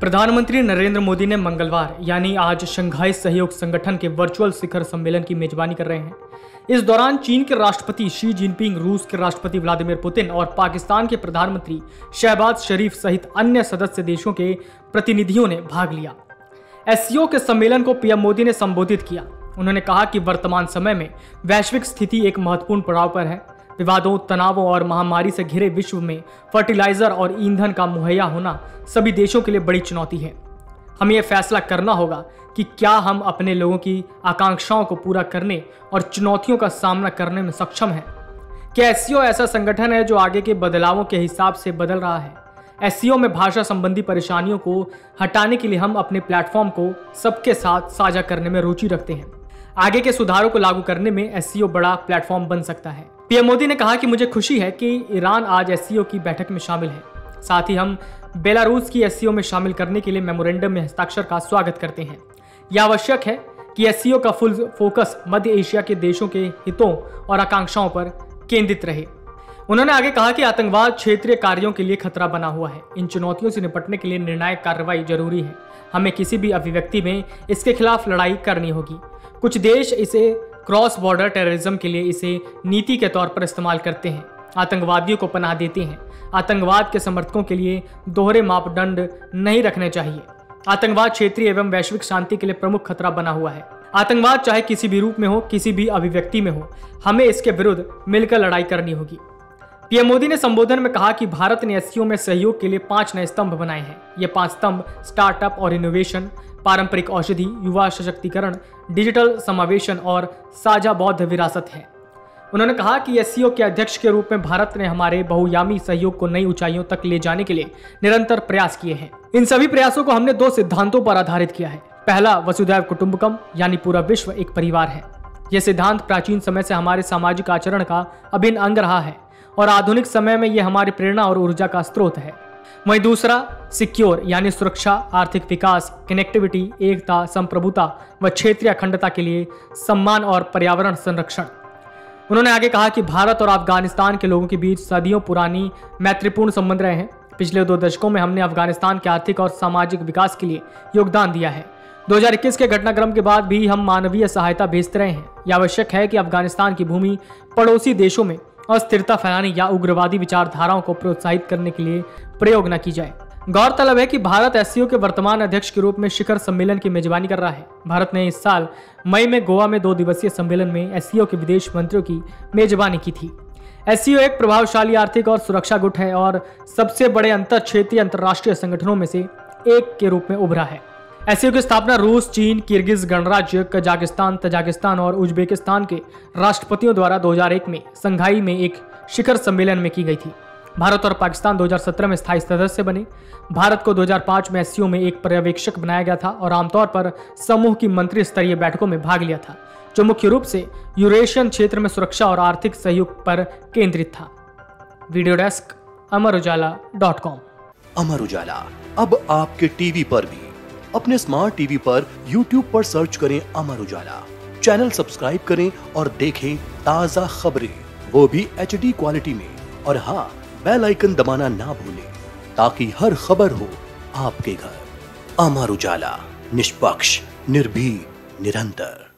प्रधानमंत्री नरेंद्र मोदी ने मंगलवार यानी आज शंघाई सहयोग संगठन के वर्चुअल शिखर सम्मेलन की मेजबानी कर रहे हैं। इस दौरान चीन के राष्ट्रपति शी जिनपिंग, रूस के राष्ट्रपति व्लादिमीर पुतिन और पाकिस्तान के प्रधानमंत्री शहबाज शरीफ सहित अन्य सदस्य देशों के प्रतिनिधियों ने भाग लिया। एससीओ के सम्मेलन को पीएम मोदी ने संबोधित किया। उन्होंने कहा कि वर्तमान समय में वैश्विक स्थिति एक महत्वपूर्ण पड़ाव पर है। विवादों, तनावों और महामारी से घिरे विश्व में फर्टिलाइजर और ईंधन का मुहैया होना सभी देशों के लिए बड़ी चुनौती है। हमें यह फैसला करना होगा कि क्या हम अपने लोगों की आकांक्षाओं को पूरा करने और चुनौतियों का सामना करने में सक्षम हैं। क्या एससीओ ऐसा संगठन है जो आगे के बदलावों के हिसाब से बदल रहा है? एससीओ में भाषा संबंधी परेशानियों को हटाने के लिए हम अपने प्लेटफॉर्म को सबके साथ साझा करने में रुचि रखते हैं। आगे के सुधारों को लागू करने में एससीओ बड़ा प्लेटफॉर्म बन सकता है। पीएम मोदी ने कहा कि मुझे खुशी है कि ईरान आज एससीओ की बैठक में शामिल है। साथ ही हम बेलारूस की एससीओ में शामिल करने के लिए मेमोरेंडम में हस्ताक्षर का स्वागत करते हैं। यह आवश्यक है कि एससीओ का फुल फोकस मध्य एशिया के देशों के हितों और आकांक्षाओं पर केंद्रित रहे। उन्होंने आगे कहा कि आतंकवाद क्षेत्रीय कार्यों के लिए खतरा बना हुआ है। इन चुनौतियों से निपटने के लिए निर्णायक कार्रवाई जरूरी है। हमें किसी भी अभिव्यक्ति में इसके खिलाफ लड़ाई करनी होगी। कुछ देश इसे क्रॉस बॉर्डर टेररिज्म के लिए इसे नीति के तौर पर इस्तेमाल करते हैं, आतंकवादियों को पनाह देते हैं। आतंकवाद के समर्थकों के लिए दोहरे मापदंड नहीं रखने चाहिए। आतंकवाद क्षेत्रीय एवं वैश्विक शांति के लिए प्रमुख खतरा बना हुआ है। आतंकवाद चाहे किसी भी रूप में हो, किसी भी अभिव्यक्ति में हो, हमें इसके विरुद्ध मिलकर लड़ाई करनी होगी। पीएम मोदी ने संबोधन में कहा कि भारत ने एससीओ में सहयोग के लिए 5 नए स्तंभ बनाए हैं। ये 5 स्तंभ स्टार्टअप और इनोवेशन, पारंपरिक औषधि, युवा सशक्तिकरण, डिजिटल समावेशन और साझा बौद्ध विरासत है। उन्होंने कहा कि एससीओ के अध्यक्ष के रूप में भारत ने हमारे बहुआयामी सहयोग को नई ऊंचाइयों तक ले जाने के लिए निरंतर प्रयास किए हैं। इन सभी प्रयासों को हमने 2 सिद्धांतों पर आधारित किया है। पहला, वसुधैव कुटुंबकम यानी पूरा विश्व एक परिवार है। यह सिद्धांत प्राचीन समय से हमारे सामाजिक आचरण का अभिन्न अंग रहा है और आधुनिक समय में यह हमारी प्रेरणा और ऊर्जा का स्रोत है। वहीं दूसरा, सिक्योर यानी सुरक्षा, आर्थिक विकास, कनेक्टिविटी, एकता, संप्रभुता व क्षेत्रीय अखंडता के लिए सम्मान और पर्यावरण संरक्षण। उन्होंने आगे कहा कि भारत और अफगानिस्तान के लोगों के बीच सदियों पुरानी मैत्रीपूर्ण संबंध रहे हैं। पिछले 2 दशकों में हमने अफगानिस्तान के आर्थिक और सामाजिक विकास के लिए योगदान दिया है। 2021 के घटनाक्रम के बाद भी हम मानवीय सहायता भेजते रहे हैं। यह आवश्यक है कि अफगानिस्तान की भूमि पड़ोसी देशों में अस्थिरता फैलाने या उग्रवादी विचारधाराओं को प्रोत्साहित करने के लिए प्रयोग न की जाए। गौरतलब है कि भारत एससीओ के वर्तमान अध्यक्ष के रूप में शिखर सम्मेलन की मेजबानी कर रहा है। भारत ने इस साल मई में गोवा में 2 दिवसीय सम्मेलन में एससीओ के विदेश मंत्रियों की मेजबानी की थी। एससीओ एक प्रभावशाली आर्थिक और सुरक्षा गुट है और सबसे बड़े अंतर क्षेत्रीय अंतर्राष्ट्रीय संगठनों में से एक के रूप में उभरा है। एससीओ की स्थापना रूस, चीन, किर्गिज गणराज्य, कजाकिस्तान, तजाकिस्तान और उज्बेकिस्तान के राष्ट्रपतियों द्वारा 2001 में शंघाई में एक शिखर सम्मेलन में की गई थी। भारत और पाकिस्तान 2017 में स्थायी सदस्य बने। भारत को 2005 में एससीओ में एक पर्यवेक्षक बनाया गया था और आमतौर पर समूह की मंत्री स्तरीय बैठकों में भाग लिया था, जो मुख्य रूप से यूरेशियन क्षेत्र में सुरक्षा और आर्थिक सहयोग पर केंद्रित था। Video desk amarujala.com। Amar Ujala अब आपके टीवी पर भी। अपने स्मार्ट टीवी पर YouTube पर सर्च करें अमर उजाला, चैनल सब्सक्राइब करें और देखें ताजा खबरें, वो भी HD क्वालिटी में। और हाँ, बेल आइकन दबाना ना भूलें ताकि हर खबर हो आपके घर। अमर उजाला, निष्पक्ष, निर्भीक, निरंतर।